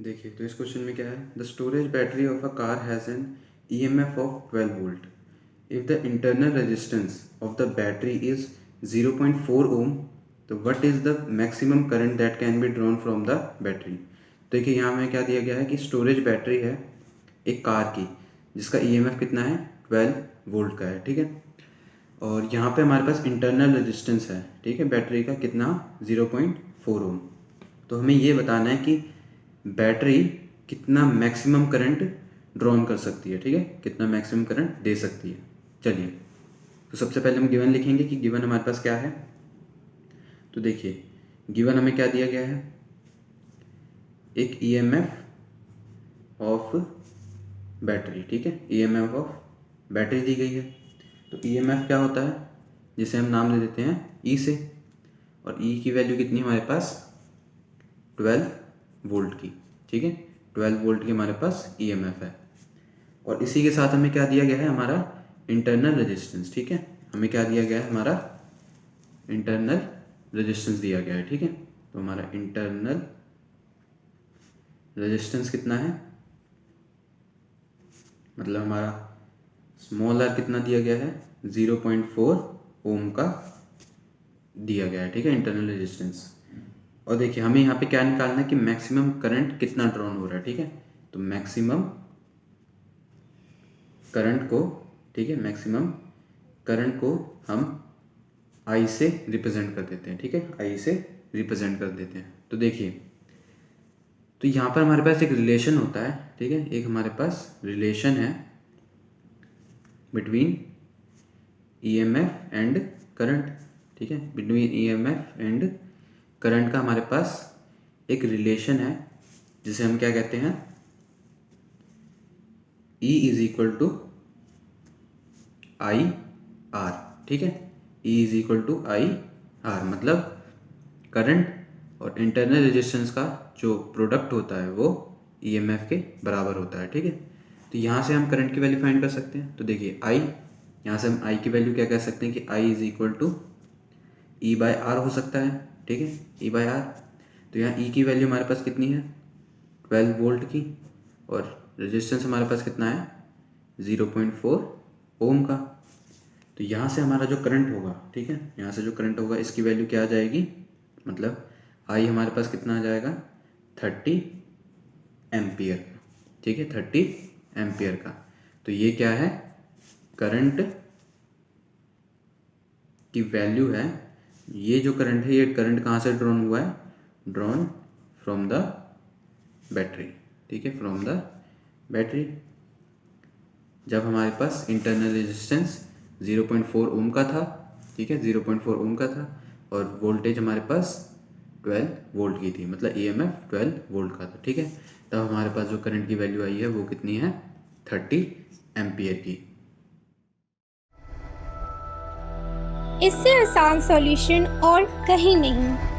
देखिए तो इस क्वेश्चन में क्या है, the storage battery of a car has an EMF of 12 volt if the internal resistance of the battery is 0.4 ओम, तो what is the maximum current that can be drawn from the battery. देखिए यहाँ में क्या दिया गया है कि storage battery है एक कार की जिसका EMF कितना है 12 वोल्ट का है, ठीक है। और यहाँ पे हमारे पास इंटरनल रेजिस्टेंस है, ठीक है, बैटरी का कितना 0.4 ओम। तो हमें ये बताना है कि बैटरी कितना मैक्सिमम करंट ड्रॉन कर सकती है, ठीक है, कितना मैक्सिमम करंट दे सकती है। चलिए तो सबसे पहले हम गिवन लिखेंगे कि गिवन हमारे पास क्या है। तो देखिए गिवन हमें क्या दिया गया है, एक EMF ऑफ बैटरी, ठीक है, EMF ऑफ बैटरी दी गई है। तो EMF क्या होता है, जिसे हम नाम दे देते हैं E से, और E की वैल्यू कितनी है हमारे पास 12 वोल्ट की, ठीक है, 12 वोल्ट की हमारे पास EMF है। और इसी के साथ हमें क्या दिया गया है, हमारा इंटरनल रेजिस्टेंस, ठीक है, हमें क्या दिया गया है, हमारा इंटरनल रेजिस्टेंस दिया गया है, ठीक है। तो हमारा इंटरनल रेजिस्टेंस कितना है, मतलब हमारा स्मॉल r कितना दिया गया है 0.4 ओम का दिया गया है, ठीक है, इंटरनल रेजिस्टेंस। और देखिए हमें यहाँ पे क्या निकालना है कि मैक्सिमम करंट कितना ड्रॉन हो रहा है, ठीक है। तो मैक्सिमम करंट को, ठीक है, मैक्सिमम करंट को हम I से रिप्रेजेंट कर देते हैं, ठीक है, I से रिप्रेजेंट कर देते हैं। तो देखिए तो यहाँ पर हमारे पास एक रिलेशन होता है, ठीक है, एक हमारे पास रिलेशन है बिटवीन EMF एंड करंट, ठीक है, बिटवीन EMF एंड करंट का हमारे पास एक रिलेशन है जिसे हम क्या कहते हैं, E is equal to I R, ठीक है, E is equal to I R, मतलब करंट और इंटरनल रेजिस्टेंस का जो प्रोडक्ट होता है वो EMF के बराबर होता है, ठीक है। तो यहाँ से हम करंट की वैल्यू फाइंड कर सकते हैं। तो देखिए I, यहाँ से हम I की वैल्यू क्या कह सकते हैं कि I is equal to E by R हो सकता है, ठीक है, E बाय आर। तो यहाँ E की वैल्यू हमारे पास कितनी है 12 वोल्ट की, और रेजिस्टेंस हमारे पास कितना है 0.4 ओम का। तो यहाँ से हमारा जो करंट होगा, ठीक है, यहाँ से जो करंट होगा इसकी वैल्यू क्या आ जाएगी, मतलब I हमारे पास कितना आ जाएगा 30 एम्पियर, ठीक है, 30 एम्पियर का। तो ये क्या है, करंट की वैल्यू है। ये जो करंट है ये करंट कहाँ से ड्रॉन हुआ है, ड्रॉन फ्रॉम द बैटरी, ठीक है, फ्रॉम द बैटरी। जब हमारे पास इंटरनल रेजिस्टेंस 0.4 ओम का था, ठीक है, 0.4 ओम का था, और वोल्टेज हमारे पास 12 वोल्ट की थी, मतलब EMF 12 वोल्ट का था, ठीक है। तब हमारे पास जो करंट की वैल्यू आई है वो कितनी है 30 एम्पियर की। इससे आसान सॉल्यूशन और कहीं नहीं।